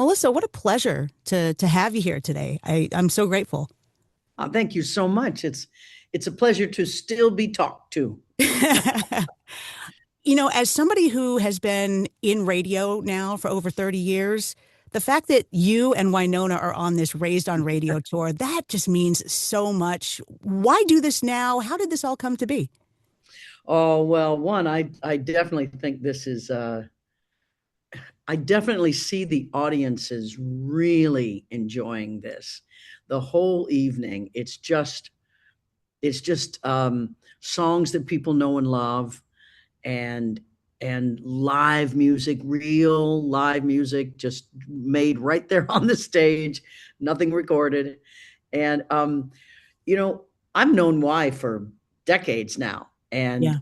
Melissa, what a pleasure to have you here today. I'm so grateful. Thank you so much. It's a pleasure to still be talked to. As somebody who has been in radio now for over 30 years, the fact that you and Wynonna are on this Raised on Radio tour, that just means so much. Why do this now? How did this all come to be? Oh, well, one, I definitely think this is I definitely see the audiences really enjoying this. The whole evening. It's just songs that people know and love, and live music, real live music, just made right there on the stage, nothing recorded. And you know, I've known why for decades now, and Yeah,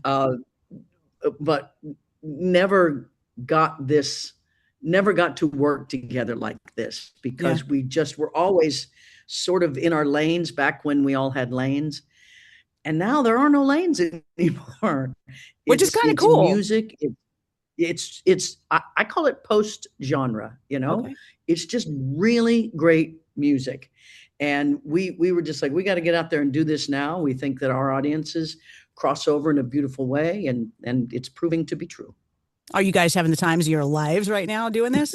but never got this, never got to work together like this, yeah, because we just were always sort of in our lanes back when we all had lanes, and now there are no lanes anymore. which is It's kind of it's cool. music. I call it post genre. Okay. It's just really great music, and we were just like, we got to get out there and do this now. We think that our audiences cross over in a beautiful way, and it's proving to be true. Are you guys having the times of your lives right now doing this?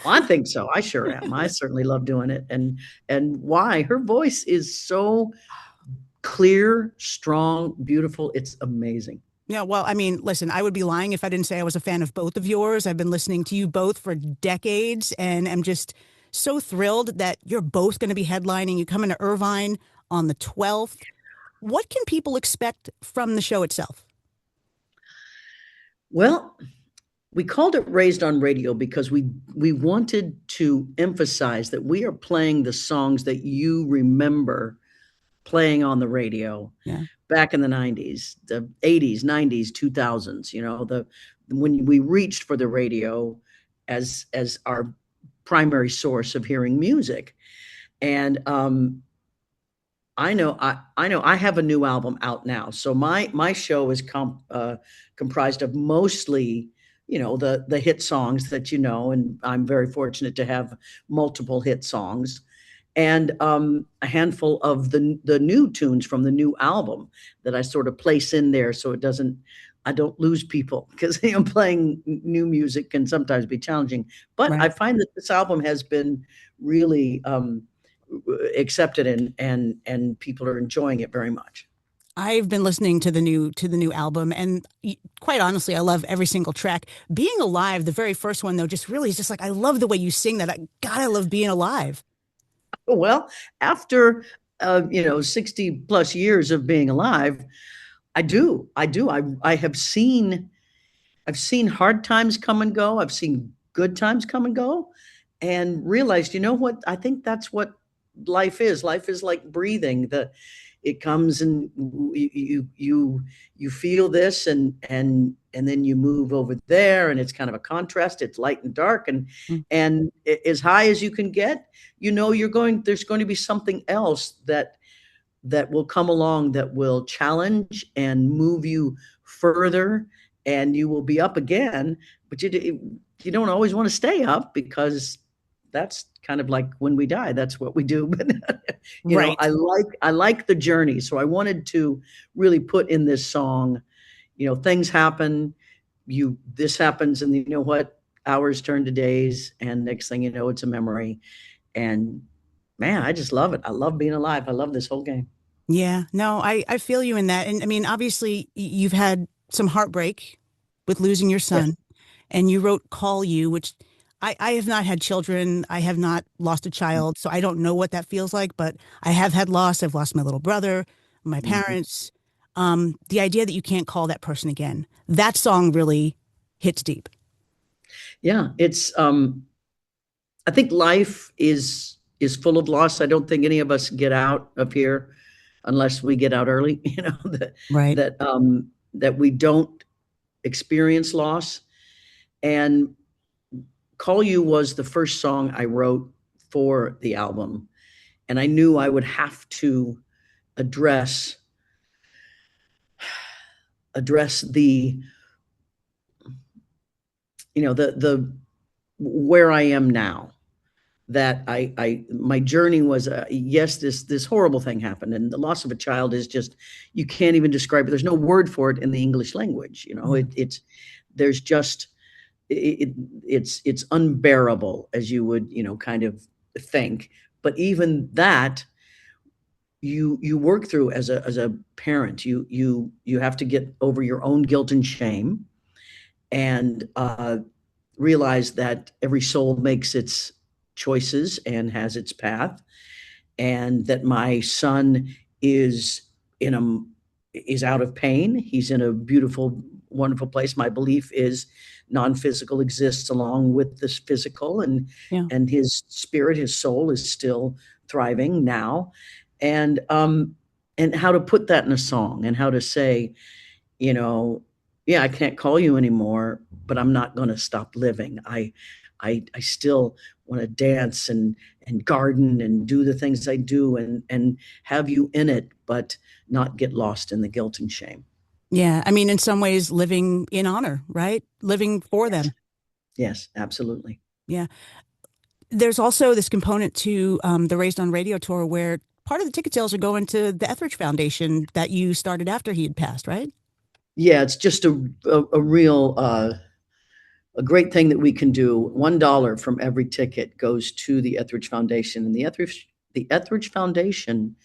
Well, I think so. I sure am. I certainly love doing it, and why her voice is so clear, strong, beautiful. It's amazing. Yeah, well, I mean, listen, I would be lying if I didn't say I was a fan of both of yours. I've been listening to you both for decades and am just so thrilled that you're both going to be headlining. You come into Irvine on the 12th. What can people expect from the show itself? Well, we called it Raised on Radio because we wanted to emphasize that we are playing the songs that you remember playing on the radio Yeah. back in the 90s, the 80s, 90s, 2000s, the when we reached for the radio as our primary source of hearing music. And I know I have a new album out now. So my show is comprised of mostly, the hit songs that and I'm very fortunate to have multiple hit songs, and a handful of the new tunes from the new album that I sort of place in there, so I don't lose people, because playing new music can sometimes be challenging. But I Right. find that this album has been really accepted, and people are enjoying it very much. I've been listening to the new album, and quite honestly, I love every single track. Being Alive, the very first one though, just really is just like I love the way you sing that. God, I love Being Alive. Well, after 60 plus years of being alive, I have seen, hard times come and go. I've seen good times come and go, and realized, what? I think that's what life is. Life is like breathing. It comes, and you feel this, and then you move over there, and it's kind of a contrast. It's light and dark, Mm. and as high as you can get, there's going to be something else that will come along, that will challenge and move you further, and you will be up again. But you don't always want to stay up, because that's kind of like when we die, that's what we do. But Right. I like the journey, so I wanted to really put in this song, things happen, this happens, and you know what, hours turn to days, and next thing you know, it's a memory. And man, I just love it. I love being alive. I love this whole game. Yeah. No, I feel you in that. And I mean, obviously, you've had some heartbreak with losing your Yes. son, and you wrote Call You, which I have not had children. I have not lost a child, so I don't know what that feels like, but I have had loss. I've lost my little brother, my Mhm. parents. The idea that you can't call that person again, that song really hits deep. Yeah, I think life is full of loss. I don't think any of us get out of here unless we get out early, Right. that we don't experience loss. And Call You was the first song I wrote for the album, and I knew I would have to address address the, the where I am now. That my journey was, yes, this horrible thing happened, and the loss of a child is just, you can't even describe it. There's no word for it in the English language. It's there's just it, it's unbearable, as you would kind of think. But even that, you work through as a parent. You have to get over your own guilt and shame, and realize that every soul makes its choices and has its path, and that my son is in a is out of pain. He's in a beautiful, wonderful place. My belief is non-physical exists along with this physical, and Yeah. his spirit, his soul, is still thriving now. And how to put that in a song, and how to say, you know, yeah, I can't call you anymore, but I'm not going to stop living. I still want to dance and garden and do the things I do, and have you in it, but not get lost in the guilt and shame. Yeah. I mean, in some ways, living in honor, right? Living for Yes. them. Yes, absolutely. Yeah. There's also this component to the Raised on Radio tour where part of the ticket sales are going to the Etheridge Foundation that you started after he had passed, right? Yeah, it's just a real a great thing that we can do. $1 from every ticket goes to the Etheridge Foundation, and the Etheridge Foundation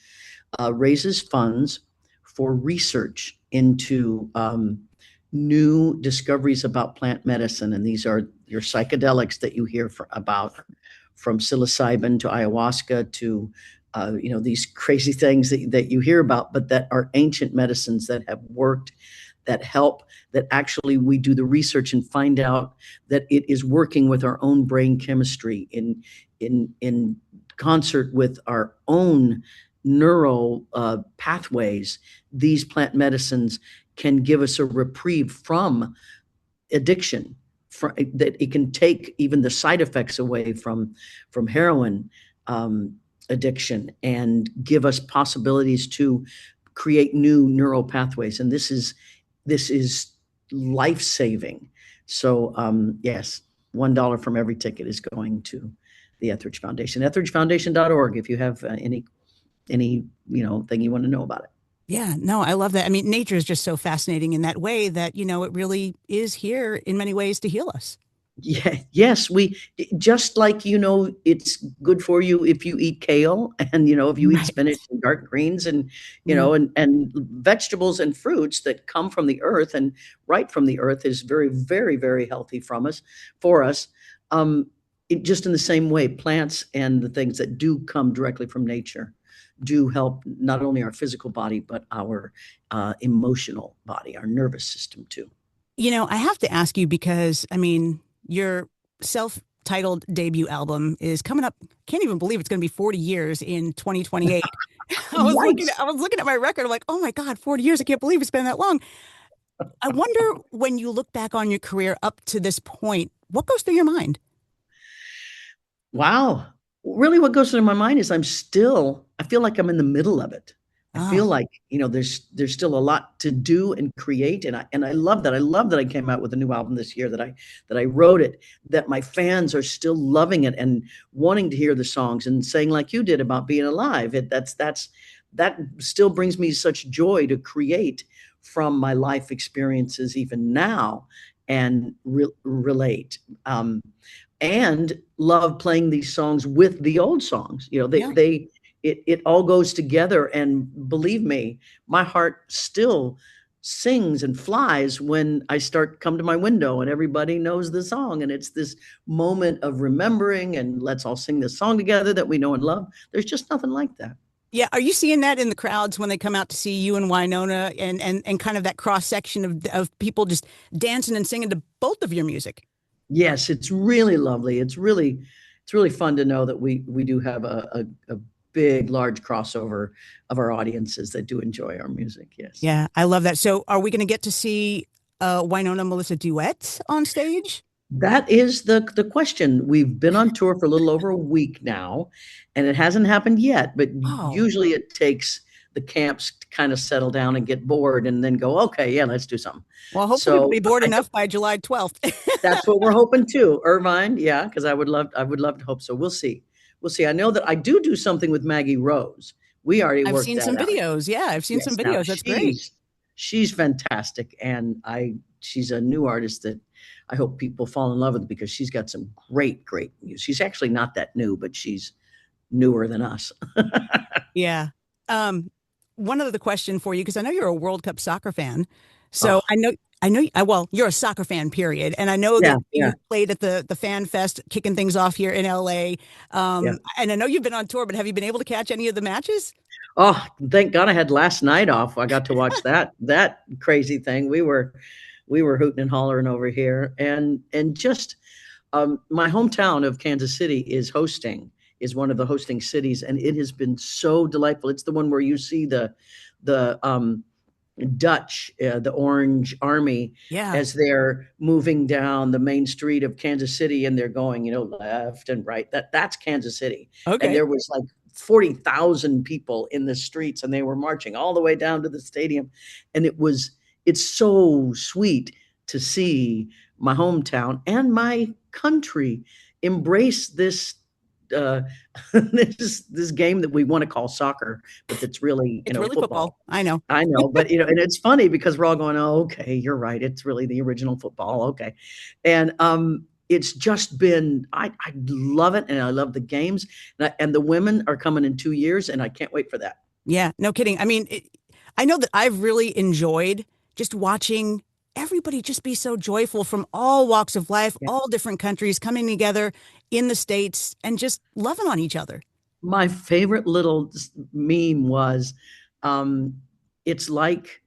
raises funds for research into new discoveries about plant medicine. And these are your psychedelics that you hear about, from psilocybin to ayahuasca to these crazy things that you hear about, but that are ancient medicines that have worked, that help, that actually we do the research and find out that it is working with our own brain chemistry in concert with our own neural pathways. These plant medicines can give us a reprieve from addiction, that it can take even the side effects away from heroin addiction, and give us possibilities to create new neural pathways. And this is life-saving. So yes, $1 from every ticket is going to the Etheridge Foundation. etheridgefoundation.org, if you have any thing you want to know about it. Yeah, no, I love that. I mean, nature is just so fascinating in that way that, it really is here in many ways to heal us. Yeah, yes, we just like, it's good for you if you eat kale, and if you eat Right. spinach and dark greens, and Yeah. and vegetables and fruits that come from the earth and right from the earth is very, very, very healthy for us. Just in the same way, plants and the things that do come directly from nature do help not only our physical body, but our emotional body, our nervous system too. I have to ask you because, I mean, your self-titled debut album is coming up. Can't even believe it's going to be 40 years in 2028. I was looking Yikes. at, I was looking at my record. I'm like, oh my God, 40 years. I can't believe it's been that long. I wonder, when you look back on your career up to this point, what goes through your mind? Wow. Really, what goes through my mind is I feel like I'm in the middle of it. I Oh, feel like, there's still a lot to do and create. And I love that. I love that I came out with a new album this year, that I wrote it, that my fans are still loving it and wanting to hear the songs and saying, like you did about being alive. That still brings me such joy to create from my life experiences even now, and relate. And love playing these songs with the old songs. yeah. It all goes together. And believe me, my heart still sings and flies when I start come to my window and everybody knows the song. And it's this moment of remembering, and let's all sing this song together that we know and love. There's just nothing like that. Yeah. Are you seeing that in the crowds when they come out to see you and Wynonna, and kind of that cross section of people just dancing and singing to both of your music? Yes, it's really lovely. It's really fun to know that we do have a big, large crossover of our audiences that do enjoy our music. Yes. Yeah, I love that. So, are we going to get to see Wynonna Melissa duet on stage? That is the question. We've been on tour for a little over a week now, and it hasn't happened yet, but Oh, usually it takes the camps kind of settle down and get bored and then go, okay, yeah, let's do something. Well, hopefully we'll So be bored I enough by July 12th. that's what we're hoping too. Irvine, yeah, because I would love to hope so. We'll see. We'll see. I know that I do something with Maggie Rose. We already I've worked seen that some out. videos. Yeah, I've seen some Yes. Now videos. That's great. she's fantastic, and she's a new artist that I hope people fall in love with because she's got some great music. She's actually not that new, but she's newer than us. Yeah. Um, One other question for you, because I know you're a World Cup soccer fan. So Oh, well, you're a soccer fan, period. And I know yeah, that yeah, you played at the Fan Fest, kicking things off here in LA. yeah. And I know you've been on tour, but have you been able to catch any of the matches? Oh, thank God I had last night off. I got to watch that crazy thing. We were hooting and hollering over here, and just my hometown of Kansas City is one of the hosting cities, and it has been so delightful. It's the one where you see the Dutch, the Orange Army, Yeah. as they're moving down the main street of Kansas City, and they're going, left and right. That's Kansas City, and Okay. there was like 40,000 people in the streets, and they were marching all the way down to the stadium, and it's so sweet to see my hometown and my country embrace this uh, this game that we want to call soccer, but that's really It's really football. football. I know. I know, but and it's funny because we're all going, "Oh, okay, you're right. It's really the original football." Okay, and it's just been I love it, and I love the games, and the women are coming in 2 years, and I can't wait for that. Yeah, no kidding. I mean, I know that I've really enjoyed just watching everybody just be so joyful from all walks of life, Yeah. all different countries coming together in the States and just loving on each other. My favorite little meme was, um, it's like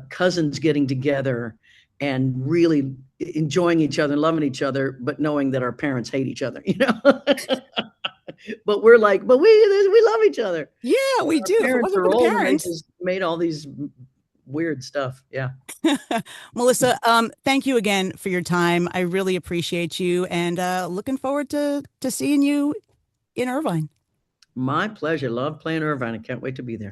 cousins getting together and really enjoying each other and loving each other, but knowing that our parents hate each other, but we're like, but we love each other. Yeah, But we our do. If it parents wasn't are for the old and they parents. just made all these weird stuff. Yeah. Melissa, thank you again for your time. I really appreciate you and looking forward to seeing you in Irvine. My pleasure. Love playing Irvine. I can't wait to be there.